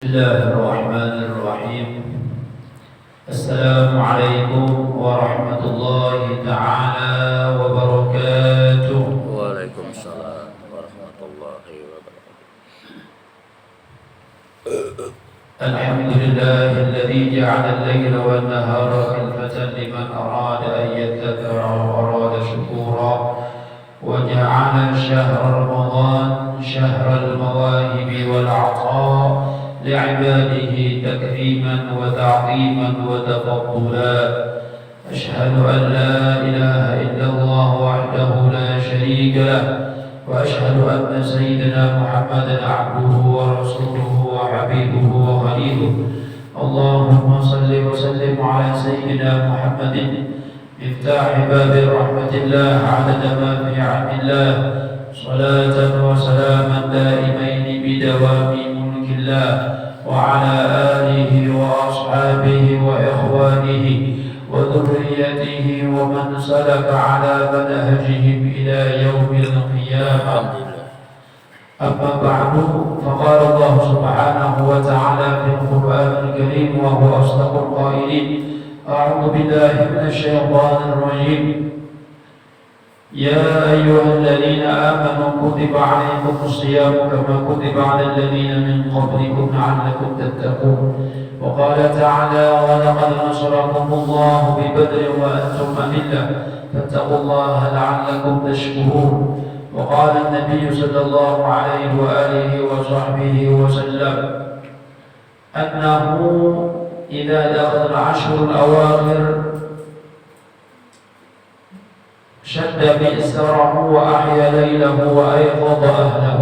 بسم الله الرحمن الرحيم. السلام عليكم ورحمة الله تعالى وبركاته. وعليكم السلام ورحمة الله وبركاته. الحمد لله الذي جعل الليل والنهار خلفة لمن أراد أن يذكر وأراد شكورا، وجعل شهر رمضان شهر المواهب والعطاء لعباده تكريما وتعظيما وتفضلا. أشهد أن لا إله إلا الله وحده لا شريك له، وأشهد أن سيدنا محمدا عبده ورسوله وحبيبه وخليله. اللهم صل وسلم على سيدنا محمد مفتاح باب رحمة الله عدد ما في علم الله، صلاة وسلاما دائمين بدوام ملك الله، وعلى آله وأصحابه وإخوانه وذريته ومن سلك على منهجهم إلى يوم القيامة. أما بعد، فقال الله سبحانه وتعالى في القرآن الكريم وهو أصدق القائلين: أعوذ بالله من الشيطان الرجيم. يا أيها الذين آمنوا كتب عليكم الصيام كما كتب على الذين من قبلكم لعلكم تتقون. وقال تعالى: ولقد نصركم الله ببدر وأنتم أذلة فاتقوا الله لعلكم تشكرون. وقال النبي صلى الله عليه وآله وصحبه وسلم أنه إذا دخل العشر الأواخر شد بإسره وأحيا ليله وأيقظ أهله.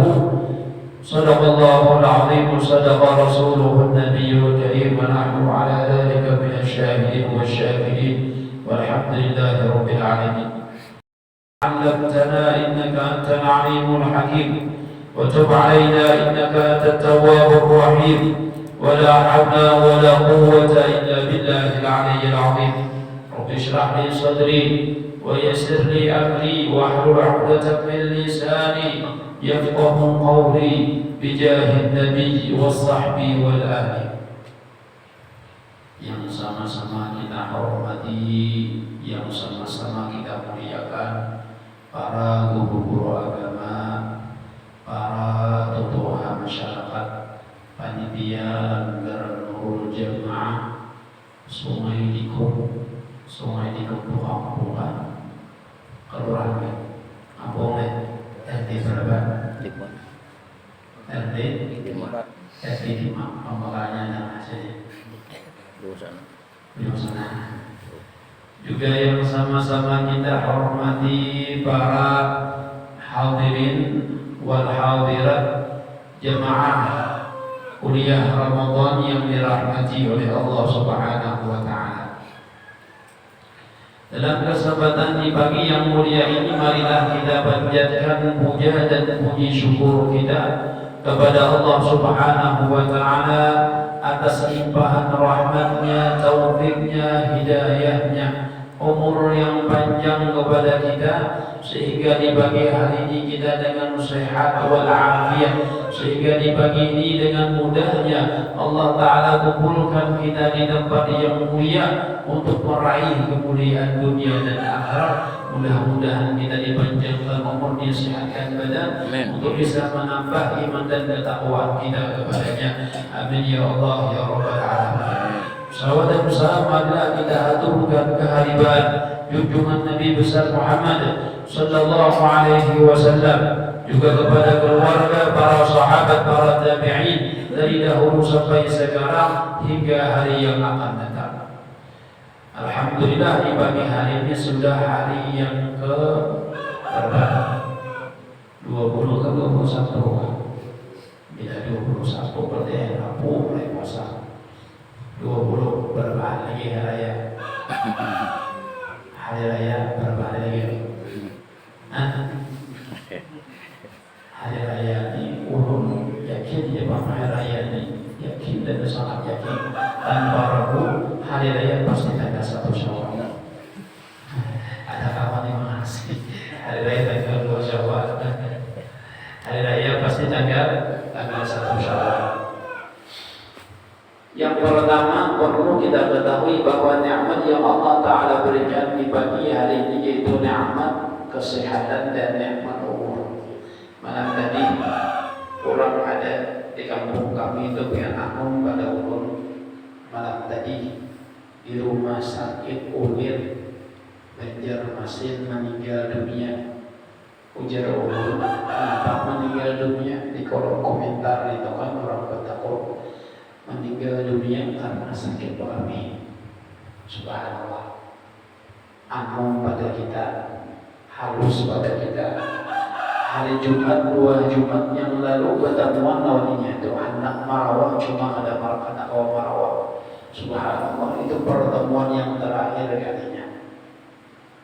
صدق الله العظيم، صدق رسوله النبي الكريم، ونحن على ذلك من الشاهدين والشاكرين، والحمد لله رب العالمين. علمتنا إنك أنت العليم الحكيم، وتب علينا إنك أنت التواب الرحيم، ولا حول ولا قوة إلا بالله العلي العظيم. رب اشرح لي صدري ويسر لي أمري واحلل عقدة من لساني يفقه قولي بجاه النبي والصحب والآل. Yang sama-sama kita hormati, yang sama-sama kita muliakan para guru-guru agama, para tokoh masyarakat, panitia Langgar Nurul Jamaah, Sungai Dikung Kampungan, Kelurahan Kampungnya, RT berapa? 5. RT 5. Pembakarannya ada saja. Belum sana. Juga yang sama-sama kita hormati para hadirin wal hadirat jemaah kuliah Ramadan yang dirahmati oleh Allah Subhanahu wa taala. Dalam kesempatan di pagi yang mulia ini, marilah kita panjatkan puja dan puji syukur kita kepada Allah Subhanahu wa taala atas limpahan rahmatnya, taufiknya, hidayahnya, umur yang panjang kepada kita, sehingga di pagi hari ini kita dengan sehat walafiat, sehingga di pagi ini dengan mudahnya Allah Ta'ala kumpulkan kita di tempat yang mulia untuk meraih kemuliaan dunia dan akhirat. Mudah-mudahan kita dipanjangkan umur, disehatkan badan, untuk bisa menambah iman dan ketakwaan kita kepadanya. Amin ya Allah ya Rabbal Alamin. Salawat dan salam marilah kita aturkan kehadiran junjungan Nabi besar Muhammad sallallahu alaihi wasallam, juga kepada keluarga, para sahabat, para tabi'in dari dahulu sampai sekarang hingga hari yang akan datang. Alhamdulillah, di pagi hari ini sudah hari yang ke berapa? 20 ke 21. Bila 21 berarti Rabu mulai puasa. 20 berapa hari lagi hari raya? Hari raya berapa hari lagi? Hari raya ini ulun yakin ya Pak, hari raya ini yakin dan sangat yakin tanpa ragu hari raya pasti tanggal 1 Syawal. Ada kawan yang mengasih hari raya tanggal 2 Syawal. Hari raya pasti tanggal 1 Syawal. Yang pertama perlu kita ketahui bahwa nikmat yang Allah Ta'ala berikan di pagi hari ini yaitu nikmat kesehatan dan nikmat umur. Malam tadi orang ada di kampung kami itu yang akum pada ulun. Malam tadi di rumah sakit Ulir Banjarmasin meninggal dunia. Ujar ulun, kenapa meninggal dunia? Di kolom komentar itu kan orang bertakut meninggal dunia karena sakit kami. Subhanallah. Anom pada kita, halus pada kita. Hari Jumat 2 Jumat yang lalu pertemuan lawannya itu anak Marawak cuma ada anak Marawak. Subhanallah, itu pertemuan yang terakhir kalinya.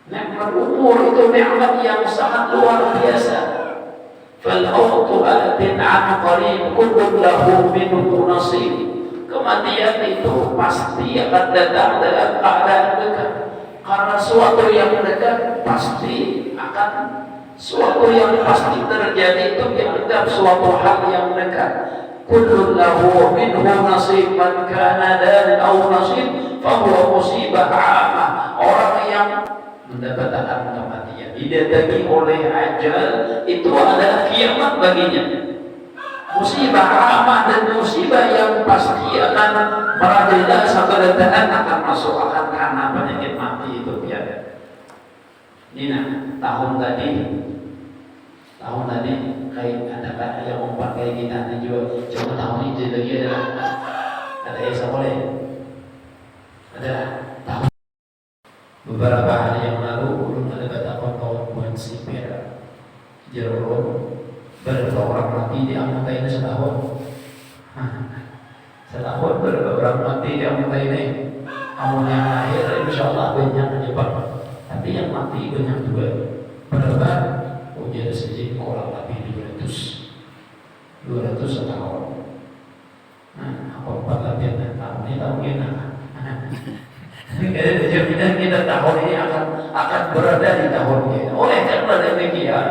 Nikmat umur itu nikmat yang sangat luar biasa. Fal mautu atin an qarib kullu lahu minhu nasib. Kematian itu pasti akan datang dalam keadaan dekat. Karena suatu yang dekat pasti akan suatu yang pasti terjadi itu dianggap suatu hal yang dekat. Kullu lahu minhu nasib, man kana dan au nasib fa huwa musibah 'amah. Orang yang mendapatkan kematian didatangi oleh ajal itu adalah kiamat baginya. Musibah amat dan musibah yang pasti akan merajalela satu ledakan akan masuk akan karena penyakit mati itu tiada. Nina tahun tadi kayak ada yang umpan kayak kita juga cuma tahun ini lagi ada yang boleh ada tahun beberapa hari yang lalu belum ada kata kawan sipir jeruk berapa orang mati di anggota ini setahun berapa orang mati di anggota ini amun yang lahir insya Allah banyak cepat tapi yang mati banyak juga berapa ujian sejak kurang lebih 200 setahun apa 4 lebih tahun ini tahun ini ada jaminan kita tahun ini akan berada di tahun ini. Oleh karena demikian,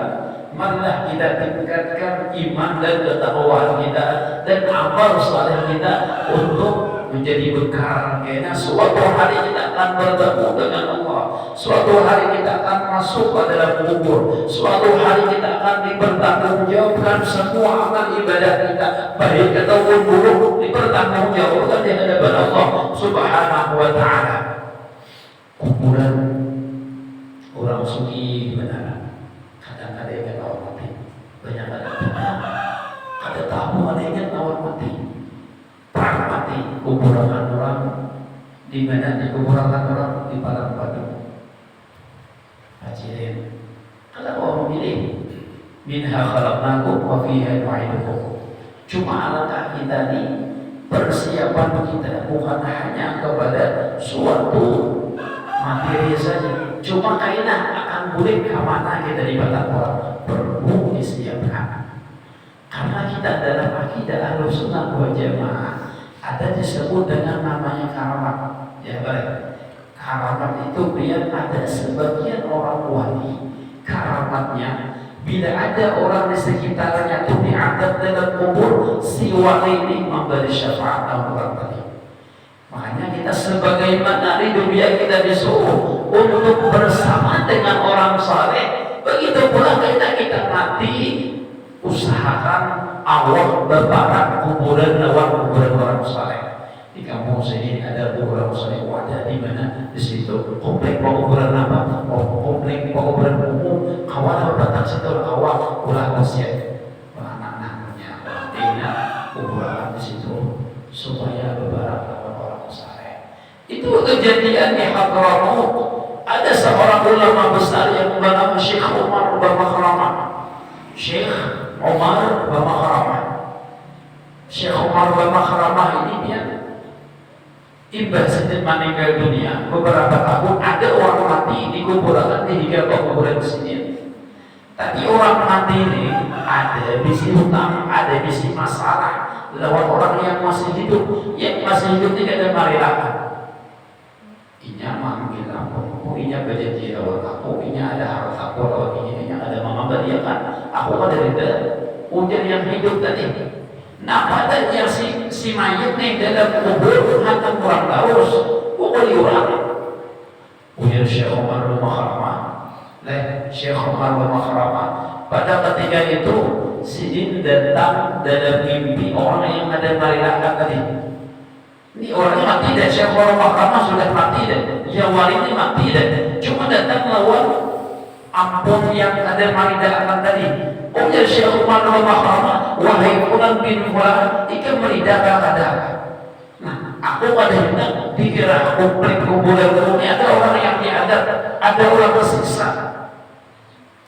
marilah kita tingkatkan iman dan ketakwaan kita dan amal saleh kita untuk menjadi bekal. Karena suatu hari kita akan bertemu dengan Allah. Suatu hari kita akan masuk ke dalam kubur. Suatu hari kita akan dipertanggungjawabkan semua amal ibadah kita, baik ataupun buruk, dipertanggungjawabkan di hadapan Allah Subhanahu wa Ta'ala. Kuburan orang suci benar. Kadang-kadang ingat lawan mati. Banyak ada tamu ada ingat lawan mati. Perang mati. Kuburan orang di mana di kuburan orang di Padang Batu. Hajirin. Kalau orang milih minha khalaqnakum wa fiha nu'idukum. Cuma alangkah kita ini persiapan kita bukan hanya kepada suatu materi saja, cuma kainah akan boleh kemana kita di Padang orang perlu disiapkan. Karena kita dalam akidah Ahlussunnah wal Jamaah ada disebut dengan namanya karamat. Ya baik, karamat itu biar ada sebagian orang wali karamatnya bila ada orang di sekitarnya itu diangkat dalam kubur, si wali ini memberi syafaat orang tadi. Makanya kita sebagaimana di dunia kita disuruh untuk bersama dengan orang saleh, begitu pula kita mati usahakan awal berbarak kuburan orang saleh. Di kampung sini ada kuburan saleh, wadah di mana di situ komplek kuburan apa? Komplek kuburan umum. Kawan berdatang situ awal ulah wasiat anak-anaknya tinggal kuburan di situ supaya berbarak. Itu kejadian di Hadramaut. Ada seorang ulama besar yang bernama Syekh Umar bin Makhramah. Syekh Umar bin Makhramah. Syekh Umar bin Makhramah ini dia ibadah sedang meninggal dunia beberapa tahun. Ada orang mati di kuburan di kuburan sini. Tadi orang mati ini ada bisi hutang, ada bisi masalah lawan orang yang masih hidup. Yang masih hidup tidak ada marilah. Inya manggil aku, inya berjanji lawan aku, inya ada harta aku lawan inya ada mama dia kan, aku ada ujar yang hidup tadi. Nah pada yang si mayat nih dalam kubur hantam kurang terus pukul orang. Ujar Syekh Umar bin Makhrama, Syekh Umar bin Makhrama, pada ketika itu Sidin datang dalam mimpi orang yang ada marilakan tadi. Ini orangnya mati dan Syekh Umar bin Makhrama sudah mati dan yang wali ini mati dan cuma datang lawan ampun yang ada marilakan tadi. Ujar Syekh Umar bin Makhrama, wahai Fulan bin Fulan, ika meridaka kada. Nah, aku pada hendak dikira komplit kuburan ini ada orang yang diadab, ada orang tersiksa.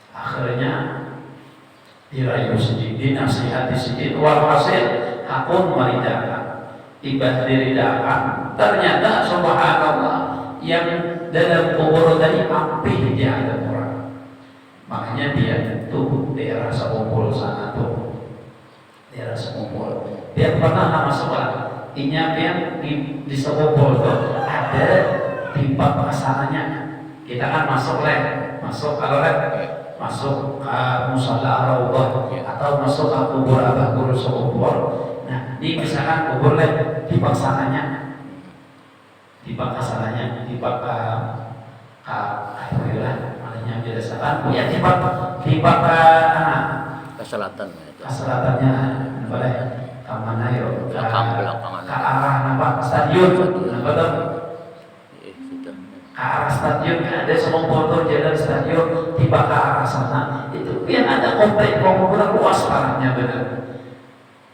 Akhirnya dirayu sedikit, dinasihati sedikit, walhasil aku meridaka. Tiba diridakan, ternyata subhanallah yang dalam kubur tadi api diadab orang. Makanya dia tuh daerah Sekumpul sana tuh, daerah Sekumpul. Dia pernah nama sekolah. Inya di Sekumpul tuh ada pipa pasangannya. Kita kan masuk kalau masuk ke musala Raudhah atau masuk ke kubur Abah Guru Sekumpul. Nah, di misalkan kubur pipa pasangannya, pipa pasangannya, pipa yang dirasakan punya tiba ke selatannya boleh ke mana yo ke arah nampak stadion apa tuh ke arah stadion ada semua motor jalan stadion tiba ke arah sana itu yang ada komplek pemukiman luas parahnya benar.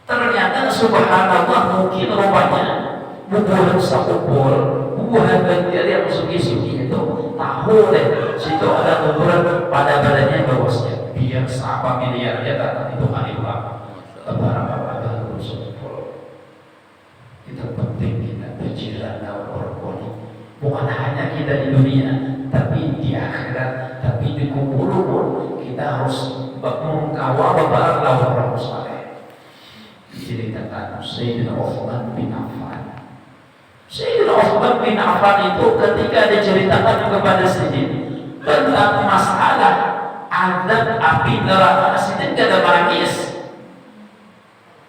Ternyata subhanallah mungkin rupanya bubuhan Sekumpul bubuhan banjir yang sugi-sugi itu tahu deh situ ada kuburan pada badannya bawasnya biar siapa miliarnya datang itu kali berapa beberapa Guru Sekumpul. Itu penting kita berjiran orang bukan hanya kita di dunia tapi di akhirat, tapi di kubur pun kita harus mengkawal beberapa orang saleh. Diceritakan Sayyidina Utsman bin Affan. Sayyidina Utsman bin Affan itu ketika diceritakan kepada Sidin tentang masalah azab api neraka, Sidin tidak ada menangis.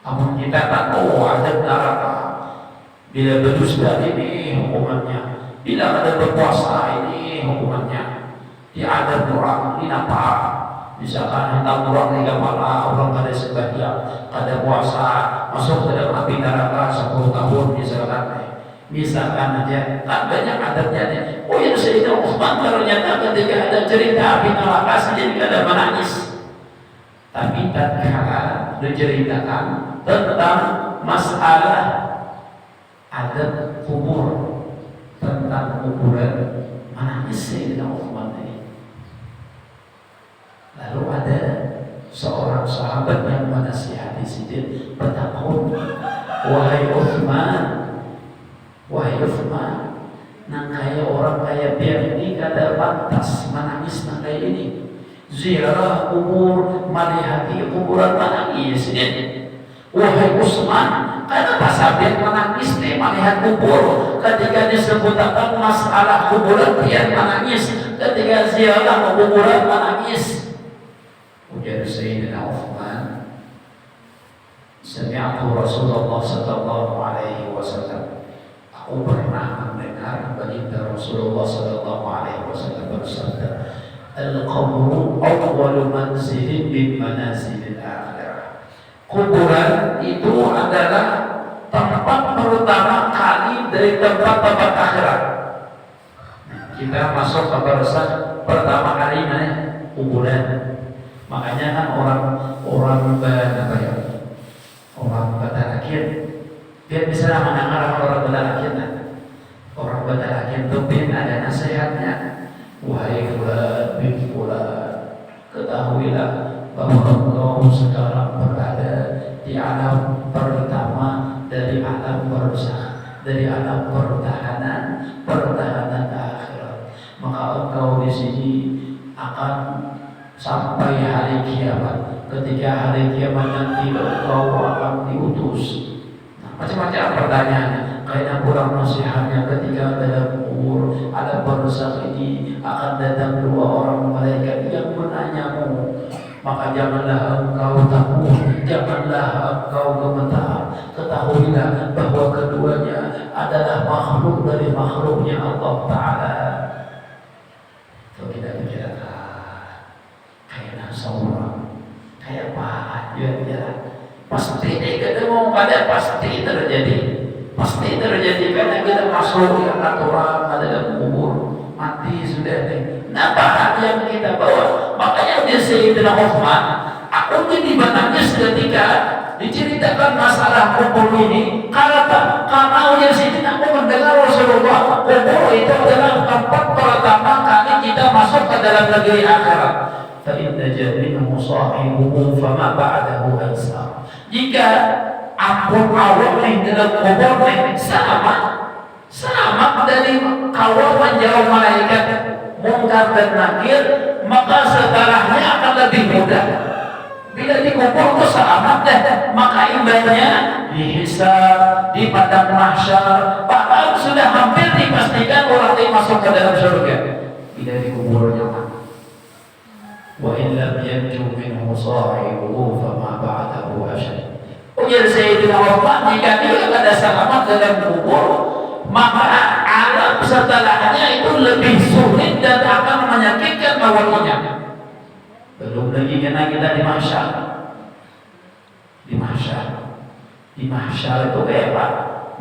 Namun kita tahu azab neraka bila berdusta ini hukumannya, bila ada berpuasa ini hukumannya, diadab orang ini apa? Misalkan hendak orang 3 malam, orang kada sebagian, kada puasa, masuk ke dalam api neraka 10 tahun misalkan aja, kan banyak adabnya nih. Oh ya Sayyidina Utsman ternyata ketika ada cerita api neraka sendiri kada menangis. Tapi tatkala diceritakan tentang masalah adab kubur, tentang kuburan, menangis Sayyidina Utsman ini. Lalu ada seorang sahabat yang menasihati Sidin, bertakun, wahai Utsman, nang kaya orang kaya biar ini kada pantas menangis nang kaya ini. Ziarah kubur, melihati kuburan menangis. Wahai Utsman, kenapa sampai menangis nih melihat kubur? Ketika disebutkan masalah kuburan dia menangis, ketika ziarah kuburan menangis. Ujar Sayyidina Utsman, sami'tu Rasulullah sallallahu alaihi wasallam. Aku pernah mendengar baginda Rasulullah sallallahu alaihi wasallam bersabda, al-qabru awwalu manzilin min manazilil akhirah. Kuburan itu adalah tempat pertama kali dari tempat-tempat akhirat. Kita masuk ke barzakh pertama kali mana? Kuburan. Makanya kan orang Badalakin dia bisa mendengar orang Badalakin. Orang Badalakin itu ada nasihatnya, wahai Fulan bin Fulan, ketahuilah bahwa engkau sekarang berada di alam pertama dari alam barzakh, dari alam pertahanan akhirat. Maka engkau di sini akan sampai hari kiamat. Ketika hari kiamat nanti engkau akan diutus. Nah, macam-macam pertanyaannya. Karena kurang nasihatnya ketika dalam kubur alam barzakh ini akan datang 2 orang malaikat yang menanyamu. Maka janganlah engkau takut, janganlah engkau gemetar. ketahuilah bahwa keduanya adalah makhluk dari makhluknya Allah Ta'ala. Kalau kita bicara kayak seorang kayak apa ya, pasti ketemu pada pasti terjadi karena kita masuk yang aturan dalam kubur mati sudah nih. Nah bahan yang kita bawa, makanya dia Sayyidina Utsman aku jadi menangis ketika diceritakan masalah kubur ini. Karena oleh Sayyidina aku mendengar Rasulullah kubur itu adalah tempat pertama kali kita masuk ke dalam negeri akhirat. فَإِنَّ جَمِنْهُ صَاحِبُهُ فَمَا بَعْدَهُ أَيْسَرُ. Jika ampun Allah yang dalam kubur sama dari kawal menjauh malaikat Munkar dan Nakir, maka setelahnya akan lebih mudah. Bila dikubur itu selamat deh, maka imbasnya dihisab, di padang mahsyar, bahkan sudah hampir dipastikan orang ini masuk ke dalam surga. Bila dikuburnya wa in lam yanju minhu sahibuhu fama ba'dahu asyad. Ujar Sayyidina Utsman, jika dia ada selamat dalam kubur, maka alam setelahnya itu lebih sulit dan akan menyakitkan awalnya. Belum lagi kena kita di mahsyar. Di mahsyar itu kayak apa?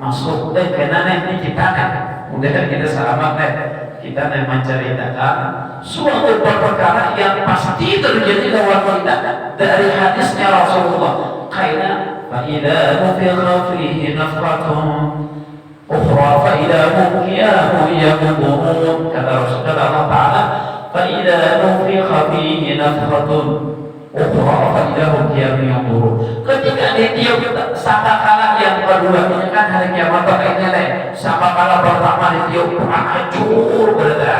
Masuk kena nih kita kan. Udah kan kita selamat nih. Kita menceritakan suatu perkara yang pasti terjadi dalam kita dari hadisnya Rasulullah. Karena فَإِذَا نُفِخَ فِيهِ نَفْخَةٌ أُخْرَى فَإِذَا هُمْ قِيَامٌ يَنظُرُونَ. Kata Rasulullah Ta'ala, فَإِذَا نُفِخَ فِيهِ نَفْخَةٌ أُخْرَى فَإِذَا هُمْ قِيَامٌ يَنظُرُونَ. Ketika ditiup sangkakala yang kedua, ini kan hari kiamat pakainya nih. Sangkakala pertama ditiup hancur berada,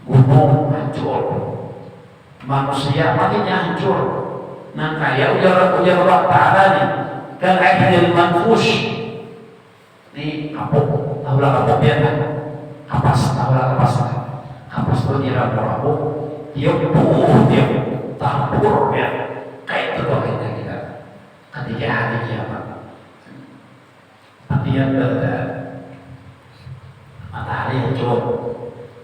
gunung hancur, manusia matinya hancur. Nah kayak ujar Allah Ta'ala nih, kal-ahdil manfush di kapuk, tahulah kapuknya kan? Kapas itu dirabur-rabur, tiup tampur ya, kayak itu doanya kita ketika hari kiamat. Matian berada, matahari hancur,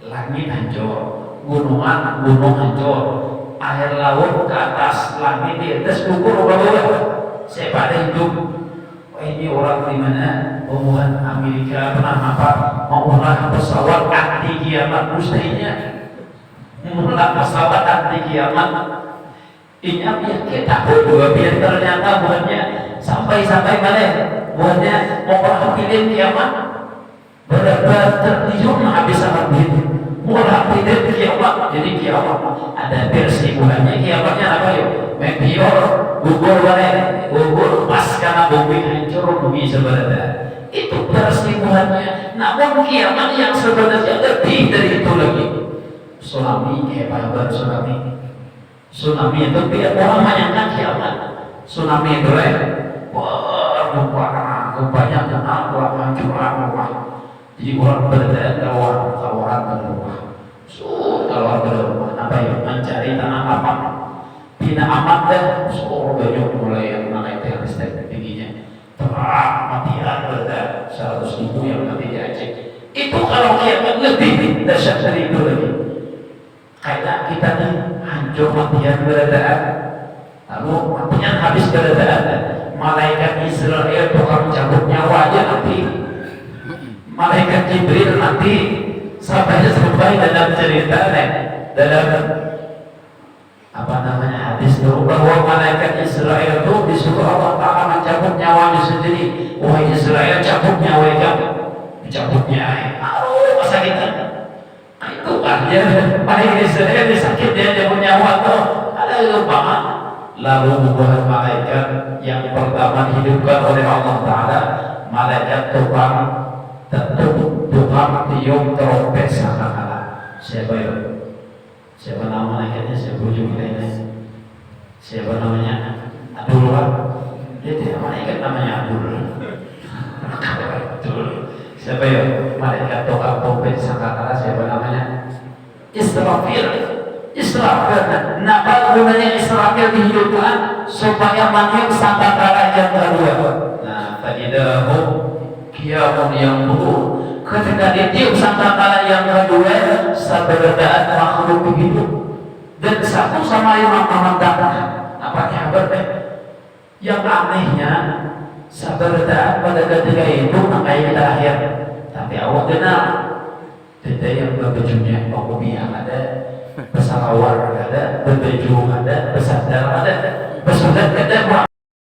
langit hancur, gunung hancur, air laut ke atas, langit di atas, gugur ke bawah. Siapa ada hidup? Wah ini orang di mana? Pembuat Amerika pernah mengolah pesawat anti kiamat, mestinya mengolah pesawat anti kiamat. Ini biar kita tahu, biar ternyata buatnya sampai mana? Buatnya mau perhatiin kiamat, benar-benar tertidur habis sama begitu. Mulai tidak kiamat, jadi kiamat ada versi bulannya kiamatnya apa yuk? Meteor gugur pas karena bumi hancur, bumi sebenarnya itu versi bulannya. Namun kiamat yang sebenarnya lebih dari itu lagi. Tsunami, hebat tsunami itu biar orang menyangka kiamat. Tsunami itu banyak hancur rumah. Jadi orang tawaran ke rumah. Keluar ke rumah, apa ya? Mencari tanah lapang. Bina amat dan banyak mulai yang naik listrik tingginya. Terang matian berada 100.000 yang mati di Aceh. Itu kalau kiamat lebih dahsyat dari itu lagi. Kayak kita nih hancur matian beradaan. Lalu matian habis beradaan. Malaikat Israel tukang cabut nyawanya nanti. Malaikat Jibril nanti sampai dalam cerita dalam hadis itu bahwa malaikat Israel itu disuruh Allah Ta'ala mencabut nyawanya sendiri. Wahai Israel, cabut nyawa kamu, cabutnya masa kita itu aja malaikat Israel disakit dia cabut nyawa tuh ada lupakan. Lalu membuat malaikat yang pertama dihidupkan oleh Allah Ta'ala, malaikat tukang tiup trompet sangkakala. Siapa itu? Siapa nama malaikatnya? Saya bujuk ini. Siapa namanya? Abdul. Dia tidak malaikat namanya Abdul. Siapa ya? Malaikat tukang trompet sangkakala. Siapa namanya? Israfil. Nah, kalau gunanya Israfil dihidupkan, supaya meniup sangkakala yang kedua. Nah, fa'idahum qiyamun yanzurun. Ketika ditiup sangkakala yang kedua, sabarataan makhluk hidup dan satu sama lain memandangkan. Apa kabar yang anehnya sabarataan pada ketika itu makanya terakhir. Tapi awak kenal dede yang berbajunya kopiah ada, pesawar ada, berbaju ada, bersandar ada, bersudat ada,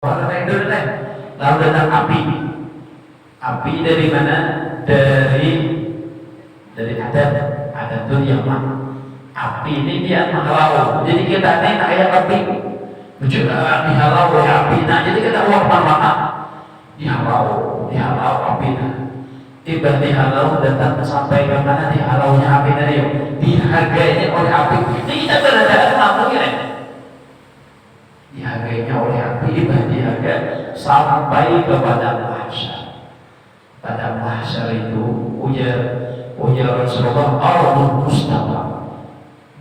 warna itu ada. Lalu datang api. Api dari mana? Dari ada tuh yang mana? Api ini dia menghalau. Jadi kita ini kayak api. Juga dihalau oleh api. Nah, jadi kita warna mana? Dihalau api. Nah, tiba dihalau datang sampai ke mana dihalaunya api tadi? Dihargainya oleh api. Jadi kita berada mampu ya. Dihargainya oleh api, diharga sampai kepada mahsyar. Pada mahsyar itu ujar Rasulullah, Ardul Mustawa,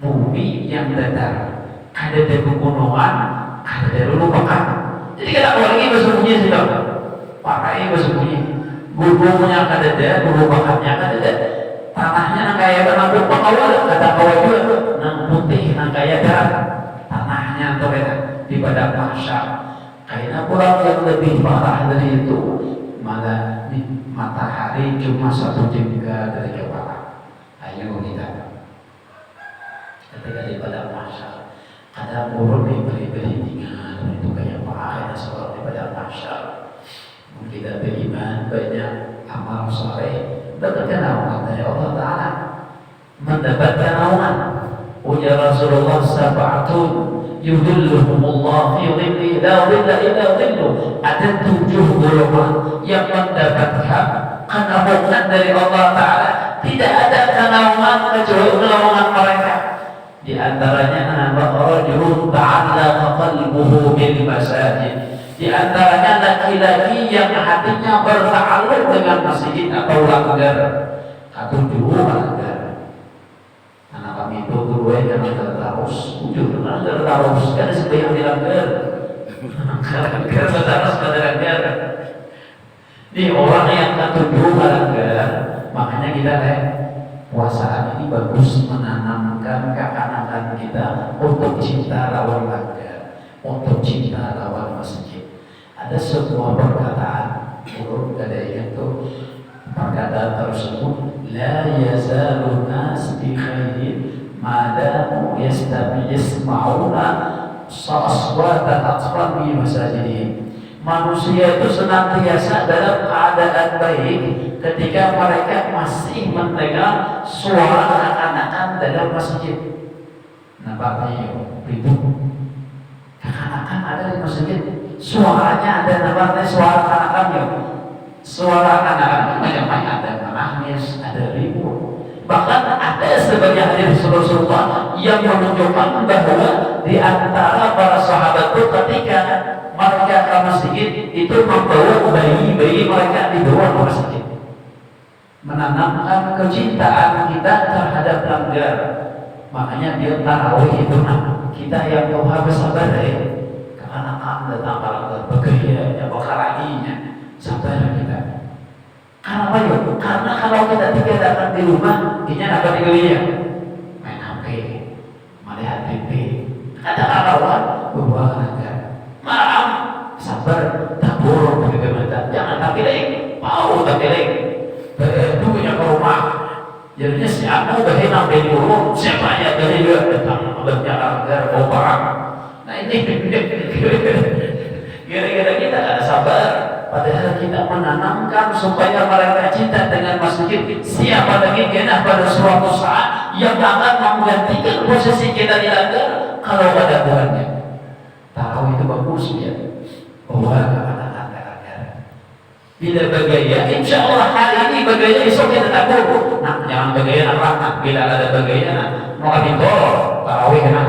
bumi yang datar, ada dari pegunungan, ada dari lupakan. Jadi kita orang ini bersembunyi sih dong, pakai bersembunyi. Gunungnya ada, lupakannya ada, tanahnya nang kaya tanah pupuk awal, kata kawal juga, nang putih, nang kaya darah, tanahnya tuh di pada mahsyar. Kayaknya pulang yang lebih parah dari itu, malah matahari cuma 1 jengkal dari kepala. Ayo kita ketika di pada mahsyar ada burung yang beri-beringan itu kayak apa seorang di pada mahsyar. Kita beriman banyak amal saleh dapatkan naungan dari Allah Ta'ala, mendapatkan naungan. Ujar Rasulullah sab'atun yudhilluhumullah fi dhillihi la dhilla illa dhilluh. Ada 7 golongan yang mendapatkan kenaungan dari Allah Ta'ala, tidak ada kenaungan kecuali kenaungan mereka. Di antaranya rajulun ta'allaqa qalbuhu bil masajid. Di antaranya laki-laki yang hatinya berta'alluq dengan masjid atau langgar. Ketujuh langgar. Anak kami itu kedua yang tertarus, 7 langgar tertarus. Kan seperti yang dilanggar. Langgar tertarus pada langgar. Di orang yang ketujuh langgar, makanya kita puasaan ini bagus menanamkan kekanakan kita untuk cinta lawan langgar, untuk cinta lawan masjid. Ada sebuah perkataan urut dari itu, perkataan tersebut la yazalu nas bi khairin ma damu yasma'una aswata atfal fi masajidihim. Manusia itu senantiasa dalam keadaan baik ketika mereka masih mendengar suara anak-anak dalam masjid. Nampaknya ribut kekanakan ada di masjid, suaranya ada, namanya suara anak-anak, suara anak-anak macam-macam, ada menangis, ada ribut. Bahkan ada sebagian hadis Rasulullah yang menunjukkan bahwa di antara para sahabat itu ketika mereka ke masjid itu membawa bayi-bayi mereka dibawa ke masjid, menanamkan kecintaan kita terhadap langgar. Makanya dia tarawih itu kita yang tahu harus sabar karena akan datang langgar bergaya, berkarahinya sabar kita. Karena apa ya? Karena kalau kita tidak datang di rumah, kita dapat digaya main HP, melihat TV, ada kawan berbuat langgar. Maaf, sabar, tak buruk bagaimana? Jangan tak pilih, mau tak pilih. Duitnya ke rumah. Jadinya siapa berhenang dari buruk, siapa yang dari juga datang berjalan agar bawa barang. Nah ini kira-kira kita ada sabar. Padahal kita menanamkan supaya mereka cinta dengan masjid. Siapa lagi kena pada suatu saat yang akan menggantikan posisi kita di langgar kalau ada Tuhannya. Tahu itu bagus ya. Bawa anak-anak. Bila bergaya, insya Allah hari ini bergaya, esok kita tak buruk. Nah, jangan bergaya nak rahmat. Bila ada bergaya, mau kami tol. Tarawih kita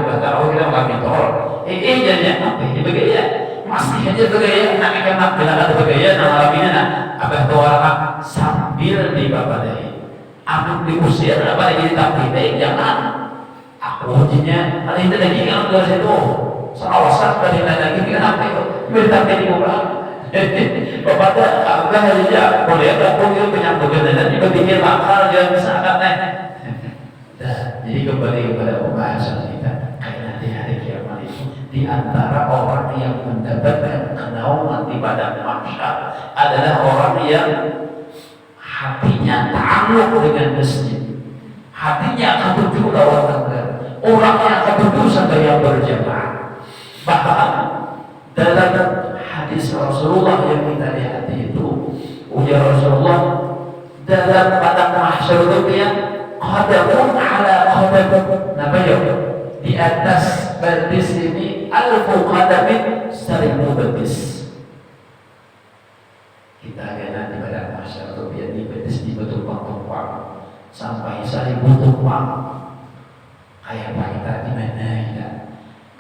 mau kami tol. Jadinya apa? Ini bergaya. Masih aja bergaya. Nak ikan bila ada bergaya, nak alaminya nak. Abah doa sambil dibabadai. Anak diusir, apa lagi ditampilkan? Jangan. Aku ujinya, ada itu lagi kalau keluar situ. Serawasan kali lagi kenapa itu? Berarti di bulan. Kepada Allah saja boleh tak boleh penyambungan dan dipikir akal jangan sangat jadi kembali kepada pembahasan kita. Karena di hari kiamat itu di antara orang yang mendapatkan kenaungan di padang mahsyar adalah orang yang hatinya ta'alluq dengan masjid, hatinya ketujuh lawan tangga, orangnya ketujuh sampai yang berjamaah. Bahkan dalam hadis Rasulullah yang kita lihat itu, ujar Rasulullah dalam padang mahsyar itu yang qadamun ala qadamun, namanya di atas batis ini alfu qadamin 1000 batis. Kita kena di padang mahsyar itu biar di batis di tumpang-tumpang sampai 1000 tumpang. Kayak apa kita di mana kita?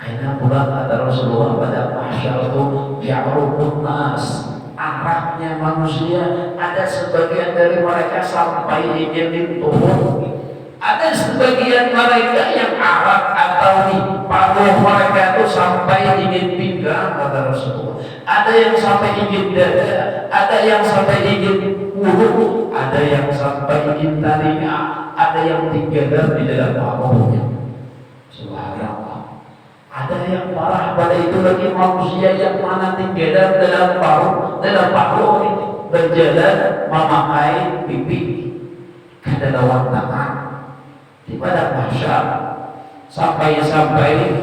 Karena pulang kata Rasulullah pada mahsyar itu ya'rufun nas, arahnya manusia ada sebagian dari mereka sampai ingin turun, ada sebagian mereka yang arah atau di paruh mereka itu sampai ingin pinggang kata Rasulullah, ada yang sampai ingin dada, ada yang sampai ingin mulut, ada yang sampai ingin telinga, ada yang tinggal di dalam paruhnya. Subhanallah. Ada yang parah pada itu lagi manusia yang mana tinggal dalam paruh ini berjalan memakai pipi kada lawan tangan di padang mahsyar sampai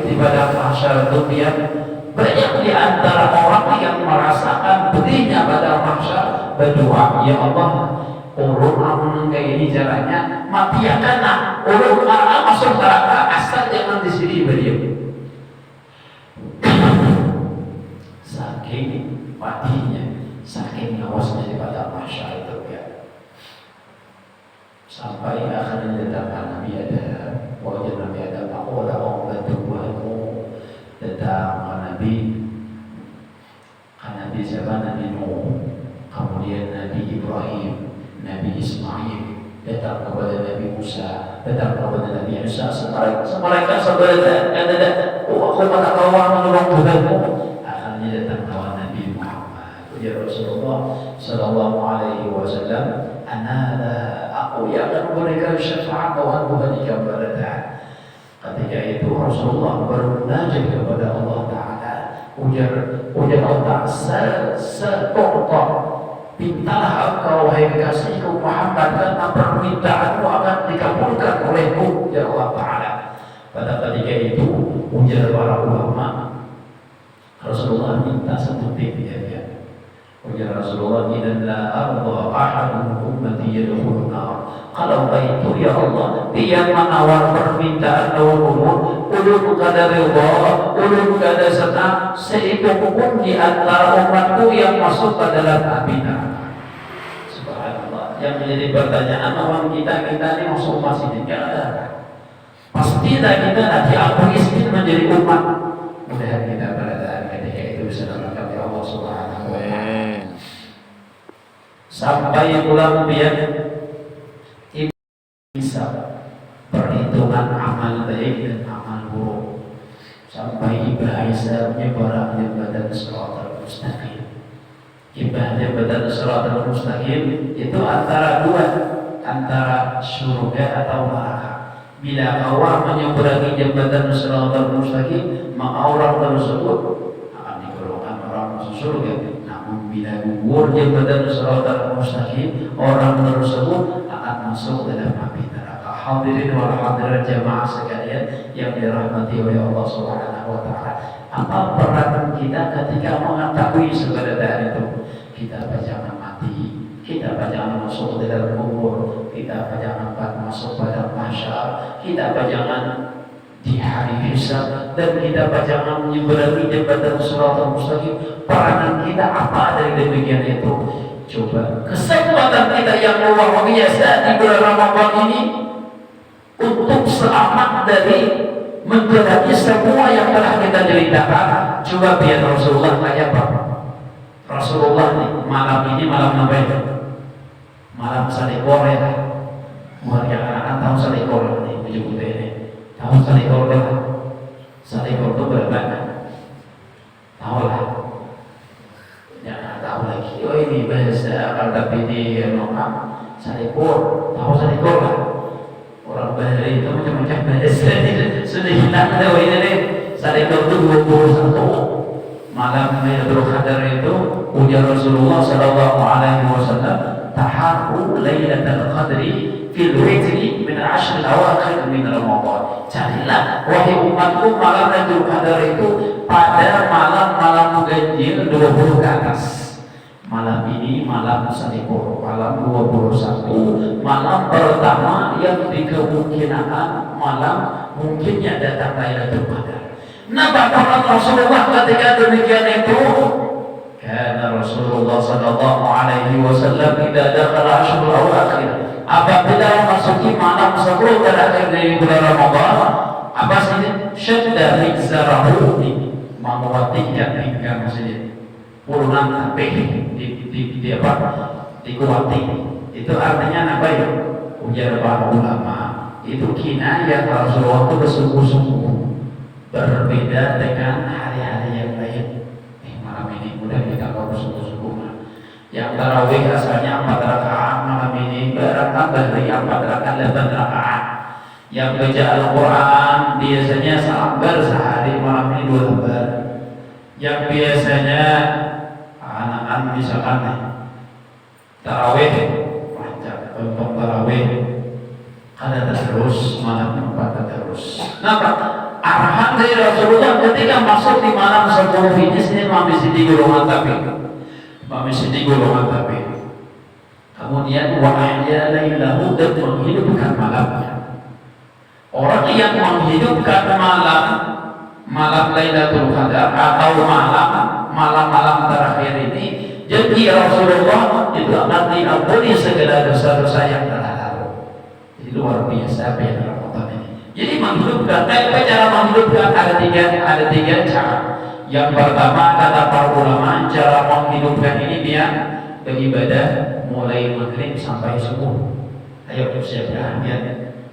di padang mahsyar itu dia banyak di antara orang yang merasakan pedihnya padang mahsyar berdoa, ya Allah urun amun kayak ini caranya mati akan urun masuk neraka asal jangan di sini berdiam. Saking matinya, saking ngawasnya di padang mahsyar itu ya. Sampai akhirnya datang Nabi Adam, wajah Nabi Adam, aku ada orang bantu buatmu. Datang Nabi siapa? Nabi Nuh, kemudian Nabi Ibrahim, Nabi Ismail, datang kepada Nabi Musa, datang kepada Nabi Isa. Mereka sebenarnya ada aku pada kawan menolong Tuhanmu. Akhirnya datang kawan Nabi Muhammad, ya Rasulullah Sallallahu Alaihi Wasallam, aku yang akan memberikan syafaat Tuhan berikan kepada. Ketika itu Rasulullah bermunajat kepada Allah Taala, ujar Allah Taala, setonton mintalah engkau wahai kekasihku Muhammad, karena permintaanmu akan dikabulkan olehku ya Allah Ta'ala. Pada ketika itu ujar para ulama, Rasulullah minta satu tip ya. Ujar Rasulullah, idan la arda ahadun ummati yadkhulun nar. Kalau itu ya Allah, dia menawar permintaan lawan umur, ulun kada ridha, ulun kada senang, seitu hukum di antara umatku yang masuk ke dalam api neraka. Subhanallah. Yang menjadi pertanyaan orang kita ini masuk masjid tidak ada. Pasti kita nanti ateis menjadi umat. Mudah kita pada ketika itu bisa dapat Allah Subhanahu wa taala. Sampai pulang dia bisa perhitungan amal baik dan amal buruk. Sampai ibadahnya barang jembatan Shiratal Mustaqim. Ibadah jembatan Shiratal Mustaqim itu antara dua, antara surga atau neraka. Bila orang menyeberangi jembatan Shiratal Mustaqim, maka orang tersebut akan digolongkan orang masuk surga. Namun bila gugur jembatan Shiratal Mustaqim, orang tersebut akan masuk dalam api neraka. Hadirin wal hadirat jamaah sekalian yang dirahmati oleh Allah Subhanahu wa taala. Apa peran kita ketika mengetahui sebenarnya itu? Kita jangan mati, kita jangan masuk dalam kubur, kita jangan masuk pada mahsyar, kita jangan di hari hisab, dan kita jangan menyeberangi jembatan Shiratal Mustaqim. Peranan kita apa dari demikian itu? Coba kesempatan kita yang luar biasa di bulan Ramadan ini untuk selamat dari menjalani semua yang telah kita ceritakan. Coba biar Rasulullah kayak apa? Rasulullah nih malam ini malam apa ya? Malam Salikor ya. Warga anak-anak tahu Salikor nih, menyebutnya ini. Tahu Salikor kan? Salikor itu berapa? ini bahasa kalau tapi di lokal Salipur, tahu Salipur kan? Orang Bali itu macam-macam bahasa sudah hilang tahu ini deh. Salipur itu 21 malam Lailatul Qadar itu ujar Rasulullah Sallallahu Alaihi Wasallam taharru Lailatul Qadri fil witri min al-ashr al-awakhir min Ramadan. Carilah wahai umatku malam Lailatul Qadar itu pada malam-malam ganjil 20 ke atas. Malam ini malam Salipur, malam 21, malam pertama yang dikemungkinan malam mungkinnya datang Lailatul Qadar. Nah, bahkan Rasulullah ketika demikian itu, karena Rasulullah Sallallahu Alaihi Wasallam tidak ada ashrul awakhir. Apabila memasuki malam 10 terakhir dari bulan Ramadan, apa sih? Syadda mizarahu, menguatkan hingga masjid. Puluhan tapih di apa? Dikuati. Itu artinya apa ya? Ujar para ulama. Itu kinayah Rasulullah itu bersungguh-sungguh. Berbeda dengan hari-hari yang lain. Malam ini mudah kita kalau bersungguh-sungguh. Yang tarawih asalnya 4 rakaat, malam ini bertambah dari 4 rakaat 8 rakaat. Yang baca Al-Quran biasanya sabar sehari, malam ini 2 lembar. Yang biasanya anak-anak misalkan tarawih, baca tonton tarawih, ada terus malam 4 terus. Kenapa? Arahan dari Rasulullah ketika masuk di malam 10 ini sini masih di golongan tapi masih di golongan tapi kemudian wahya lailahu dan menghidupkan malamnya. Orang yang menghidupkan malam Lailatul Qadar atau malam terakhir ini, jadi Rasulullah itu akan diampuni segala dosa-dosa yang telah lalu. Jadi luar biasa ya Ramadan ini. Jadi menghidupkan, cara menghidupkan ada tiga cara. Yang pertama kata para ulama, cara menghidupkan ini dia beribadah mulai maghrib sampai subuh. Ayo siapkan ya.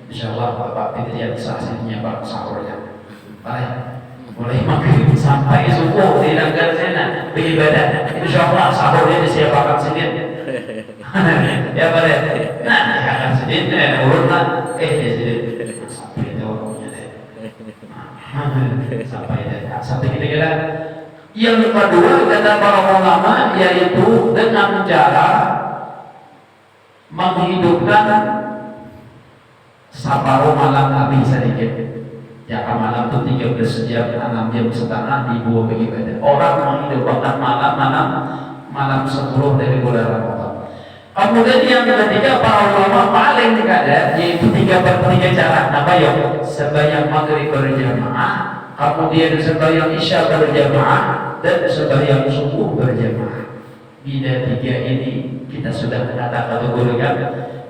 Insyaallah Bapak Fitri saksinya Pak sahurnya. Baik. Mulai maghrib sampai subuh tidak sana beribadah. Insyaallah sahurnya disiapkan sendiri. Ya Pak. Nah, akan sendiri urutlah sampai kita yang kedua kata para ulama yaitu dengan cara menghidupkan separuh malam habis sedikit. Ya malam itu 13 jam, 6 jam setengah dibuat beribadah. Orang menghidupkan malam 10 dari bulan Ramadan. Kemudian yang ketiga para ulama paling ada yaitu 3/3 cara. Apa ya? Sembahyang maghrib berjamaah, kemudian sembahyang isya berjamaah, dan sembahyang subuh berjamaah. Bila 3 ini kita sudah kategorikan,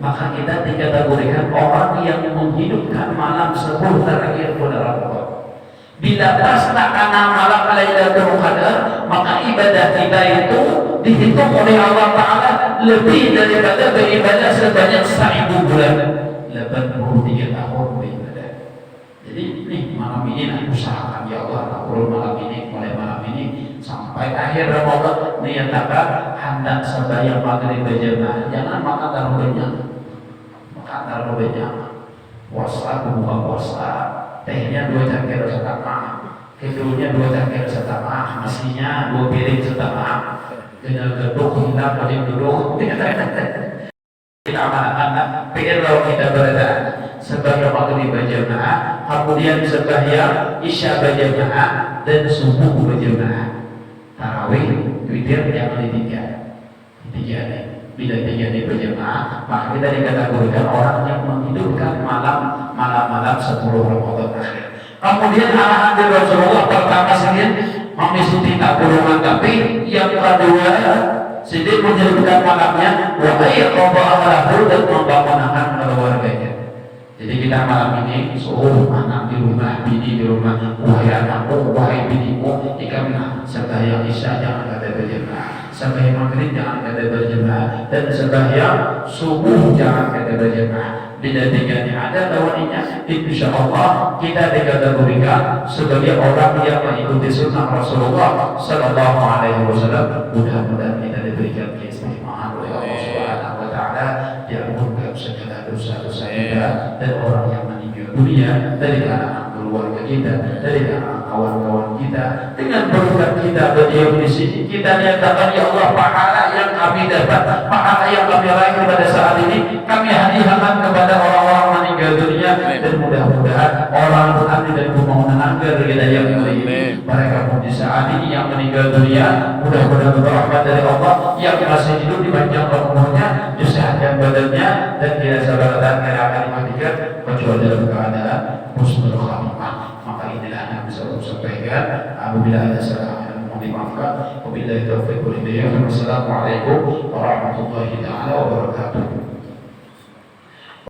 maka kita dikategorikan orang yang menghidupkan malam 10 terakhir bulan Ramadan. Bila pas tak karena malam Lailatul Qadar, maka ibadah kita itu dihitung oleh Allah Ta'ala lebih daripada beribadah sebanyak 1000 bulan, 83 tahun beribadah. Jadi nih malam ini nak usahakan ya Allah, kalau malam ini mulai malam ini sampai akhir Ramadan niatakan hendak sembahyang maghrib berjamaah, jangan makan terlalu banyak, puasa buka puasa, tehnya 2 cangkir setengah, keduanya 2 cangkir setengah, nasinya 2 piring setengah. Dengan geduk hilang pada duduk kita amalkan kalau kita berada sebagai maghrib berjamaah, kemudian sembahyang isya berjamaah dan subuh berjamaah, tarawih witir yang tiga ini. Bila 3 ini berjamaah, maka kita dikategorikan orang yang menghidupkan malam 10 Ramadan akhir. Kemudian arahan dari Rasulullah pertama sekali memisuti tak golongan tapi yang kedua sedih menghidupkan malamnya wahai qada ahlahu dan membangunkan keluarganya. Jadi kita malam ini anak di rumah, bini di rumah, wahai anakku, wahai biniku, ikamlah sembahyang isya jangan ada berjamaah, sembahyang maghrib jangan ada berjamaah, dan sembahyang subuh jangan ada berjamaah. bila tinggal ada lawannya, insya Allah kita dikategorikan sebagai orang yang mengikuti sunnah Rasulullah Sallallahu Alaihi Wasallam. Mudah-mudahan kita diberikan keistimewaan oleh Allah Subhanahu Wa Taala, diampunkan segala dosa-dosa kita dan orang yang meninggal dunia dari kalangan keluarga kita, dari kalangan kawan-kawan kita. Dengan berkat kita beliau di sini, kita nyatakan ya Allah, pahala yang kami dapat, pahala yang kami raih pada saat ini, kami hadiahkan kepada orang-orang meninggal dunia, dan mudah-mudahan orang nanti dan kumohonan agar kita yang mulia mereka pun di saat ini yang meninggal dunia, mudah-mudahan berrahmat dari Allah, yang masih hidup dipanjangkan umurnya, disehatkan badannya, dan tidak sabar dan tidak akan dimatikan kecuali dalam keadaan husnul khatimah. Maka inilah yang bisa saya sampaikan. Apabila ada salah yang mohon dimaafkan. Wabillahi taufiq wal hidayah. Wassalamualaikum warahmatullahi wabarakatuh.